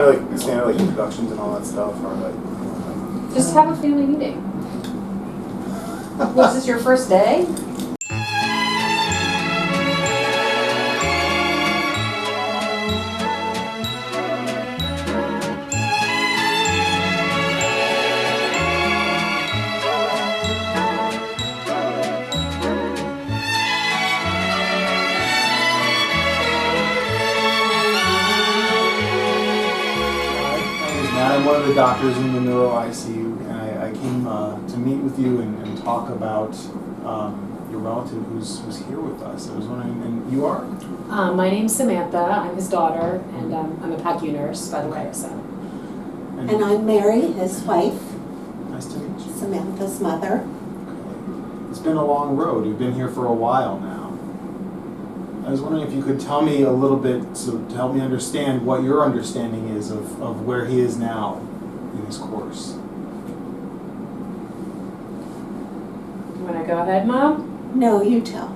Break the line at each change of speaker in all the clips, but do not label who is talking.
Like standard like introductions and all that stuff, or like
Just have a family meeting. Was this your first day?
I'm one of the doctors in the neuro ICU, and I came to meet with you and talk about your relative who's here with us. I was wondering, and you are?
My name's Samantha. I'm his daughter, and I'm a PACU nurse, by the way. So.
And I'm Mary, his wife.
Nice to meet you.
Samantha's mother.
Okay. It's been a long road. You've been here for a while now. I was wondering if you could tell me a little bit, so to help me understand what your understanding is of where he is now in his course.
You want to go ahead, Mom?
No, you tell.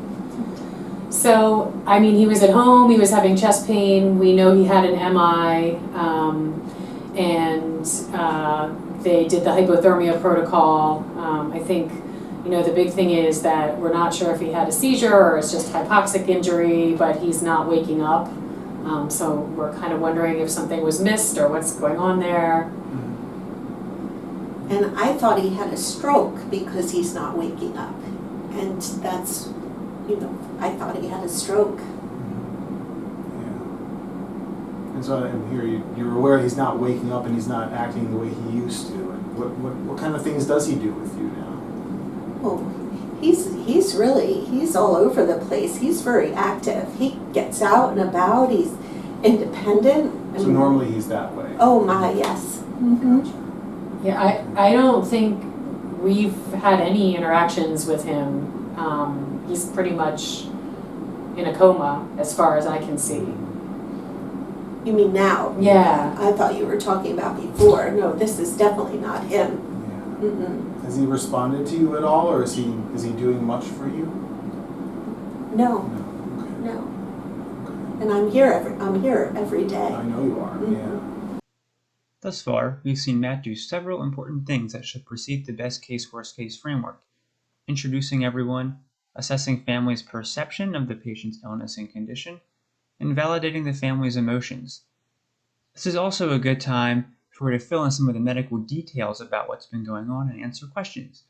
So, I mean, he was at home, he was having chest pain, we know he had an MI, and they did the hypothermia protocol. I think, you know, the big thing is that we're not sure if he had a seizure or it's just hypoxic injury, but he's not waking up. So we're kind of wondering if something was missed or what's going on there.
And I thought he had a stroke because he's not waking up. And that's, you know, I thought he had a stroke.
Yeah. And so I'm here, you're aware he's not waking up and he's not acting the way he used to. And what kind of things does he do with you now?
Oh, he's all over the place. He's very active. He gets out and about. He's independent.
So normally he's that way?
Oh my, yes. Mm-hmm.
Yeah, I don't think we've had any interactions with him. He's pretty much in a coma as far as I can see.
You mean now?
Yeah.
I thought you were talking about before. No, this is definitely not him.
Yeah.
Mm-mm.
Has he responded to you at all, or is he doing much for you?
No.
No. Okay.
No.
Okay.
And I'm here every day.
I know you are.
Mm-hmm.
Yeah.
Thus far, we've seen Matt do several important things that should precede the best case, worst case framework: introducing everyone, assessing families' perception of the patient's illness and condition, and validating the family's emotions. This is also a good time for her to fill in some of the medical details about what's been going on and answer questions.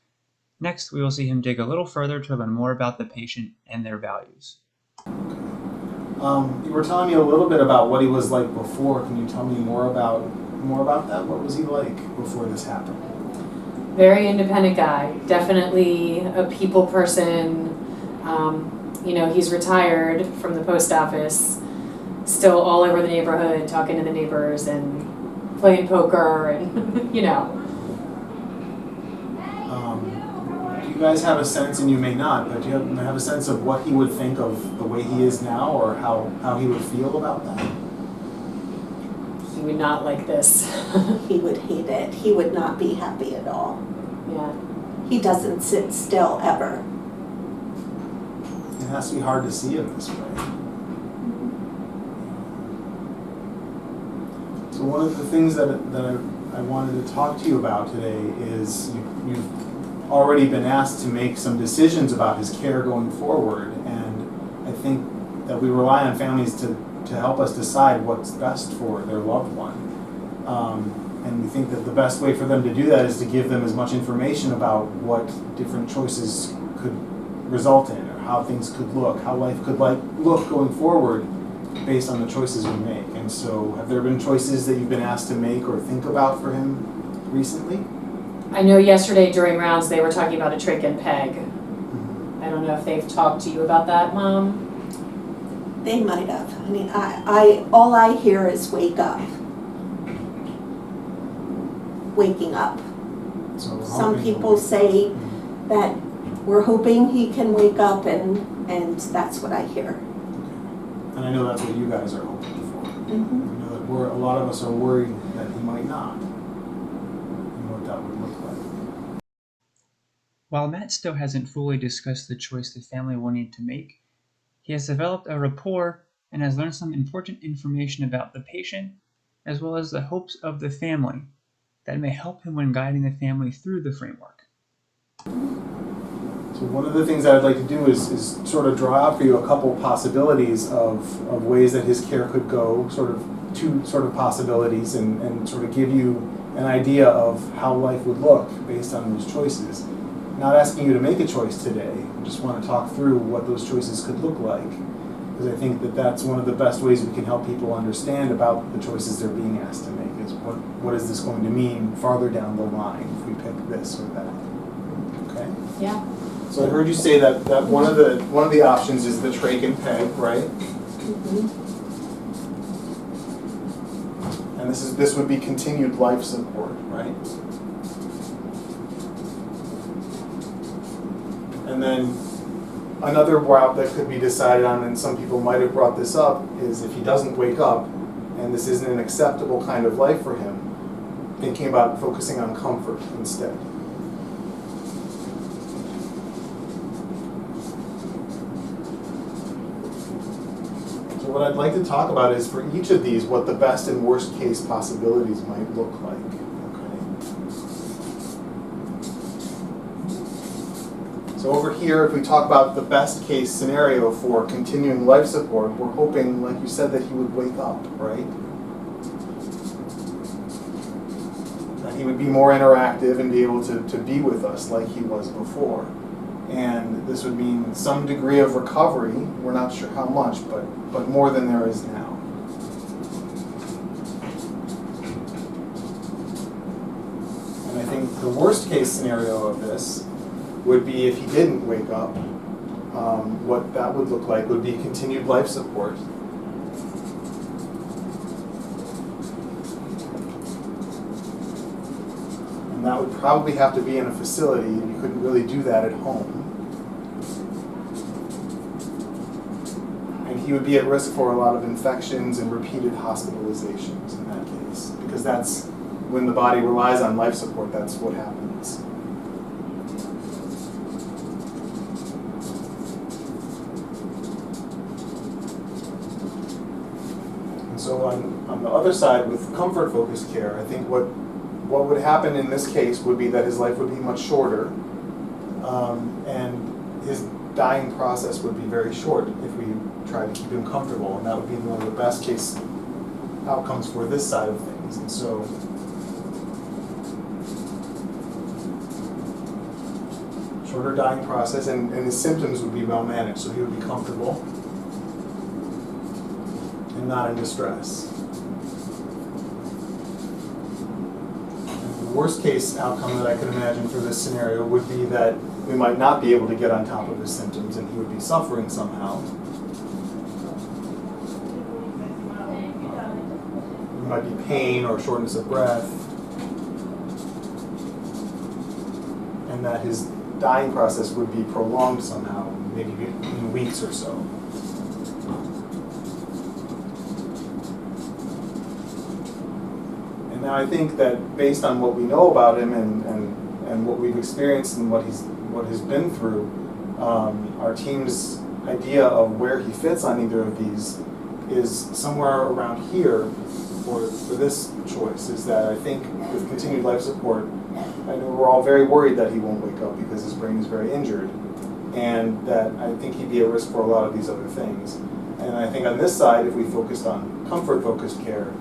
Next, we will see him dig a little further to learn more about the patient and their values.
You were telling me a little bit about what he was like before. Can you tell me more about that? What was he like before this happened?
Very independent guy, definitely a people person. You know, he's retired from the post office, still all over the neighborhood, talking to the neighbors and playing poker and, you know.
Do you guys have a sense, and you may not, but do you have a sense of what he would think of the way he is now, or how he would feel about that?
He would not like this.
He would hate it. He would not be happy at all.
Yeah.
He doesn't sit still ever.
It has to be hard to see him this way. So one of the things that I wanted to talk to you about today is you've already been asked to make some decisions about his care going forward, and I think that we rely on families to help us decide what's best for their loved one. And we think that the best way for them to do that is to give them as much information about what different choices could result in, or how things could look, how life could look going forward based on the choices we make. And so have there been choices that you've been asked to make or think about for him recently?
I know yesterday during rounds they were talking about a trach and peg. I don't know if they've talked to you about that, Mom.
They might have. I mean, I all I hear is wake up. Waking up.
So we're
Some
hoping-
people say that we're hoping he can wake up, and that's what I hear.
And I know that's what you guys are hoping for.
Mm-hmm.
I know that a lot of us are worried that he might not, and what that would look like.
While Matt still hasn't fully discussed the choice the family will need to make, he has developed a rapport and has learned some important information about the patient as well as the hopes of the family that may help him when guiding the family through the framework.
So one of the things that I'd like to do is sort of draw out for you a couple possibilities of ways that his care could go, sort of two sort of possibilities, and sort of give you an idea of how life would look based on those choices. Not asking you to make a choice today, I just want to talk through what those choices could look like, because I think that that's one of the best ways we can help people understand about the choices they're being asked to make, is what is this going to mean farther down the line if we pick this or that. Okay?
Yeah.
So I heard you say that one of the options is the trach and peg, right?
Mhm.
And this would be continued life support, right? And then another route that could be decided on, and some people might have brought this up, is if he doesn't wake up and this isn't an acceptable kind of life for him, thinking about focusing on comfort instead. So what I'd like to talk about is for each of these what the best and worst case possibilities might look like. So over here, if we talk about the best case scenario for continuing life support, we're hoping, like you said, that he would wake up, right? That he would be more interactive and be able to be with us like he was before. And this would mean some degree of recovery, we're not sure how much, but more than there is now. And I think the worst case scenario of this would be if he didn't wake up, what that would look like would be continued life support. And that would probably have to be in a facility, and you couldn't really do that at home. And he would be at risk for a lot of infections and repeated hospitalizations in that case, because that's when the body relies on life support, that's what happens. So on the other side, with comfort-focused care, I think what would happen in this case would be that his life would be much shorter, and his dying process would be very short if we tried to keep him comfortable, and that would be one of the best case outcomes for this side of things. And so shorter dying process, and his symptoms would be well managed, so he would be comfortable and not in distress. And the worst case outcome that I could imagine for this scenario would be that we might not be able to get on top of his symptoms and he would be suffering somehow. There might be pain or shortness of breath, and that his dying process would be prolonged somehow, maybe in weeks or so. Now I think that based on what we know about him and what we've experienced and what he's been through, our team's idea of where he fits on either of these is somewhere around here for this choice. Is that I think with continued life support, I know we're all very worried that he won't wake up because his brain is very injured, and that I think he'd be at risk for a lot of these other things. And I think on this side, if we focused on comfort-focused care,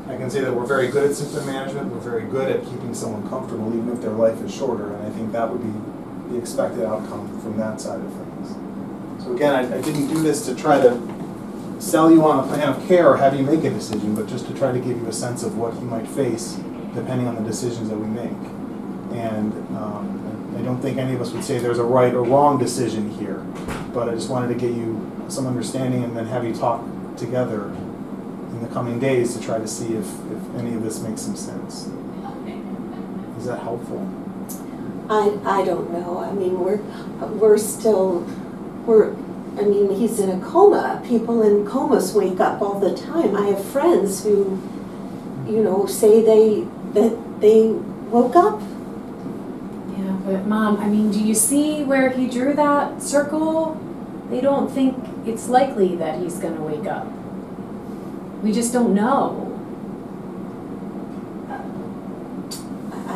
I can say that we're very good at symptom management, we're very good at keeping someone comfortable even if their life is shorter, and I think that would be the expected outcome from that side of things. So again, I didn't do this to try to sell you on a plan of care or have you make a decision, but just to try to give you a sense of what you might face depending on the decisions that we make. And I don't think any of us would say there's a right or wrong decision here, but I just wanted to get you some understanding and then have you talk together in the coming days to try to see if any of this makes some sense. Is that helpful?
I don't know. I mean, I mean, he's in a coma. People in comas wake up all the time. I have friends who, say that they woke up.
Yeah, but Mom, I mean, do you see where he drew that circle? They don't think it's likely that he's going to wake up. We just don't know.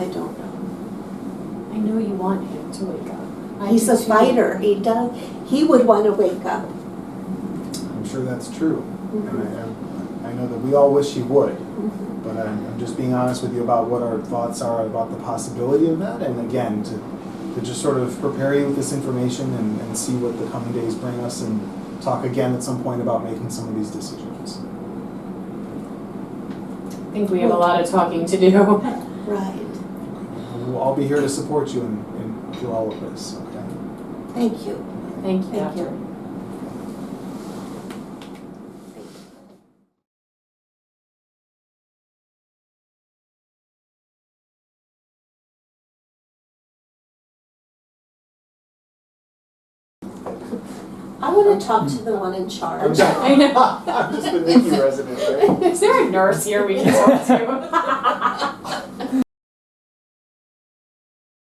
I don't know.
I know you want him to wake up. I
He's
do
a
too.
fighter, he would want to wake up.
I'm sure that's true.
Mhm.
And I know that we all wish he would.
Mhm.
But I'm just being honest with you about what our thoughts are about the possibility of that, and again, to just sort of prepare you with this information and see what the coming days bring us, and talk again at some point about making some of these decisions.
I think we have a lot of talking to do.
Right.
We'll all be here to support you in through all of this, okay?
Thank you.
Thank you,
Thank you.
Doctor.
I want to talk to the one in charge.
I know.
I'm just the Nikki resident, right?
Is there a nurse here we can talk to?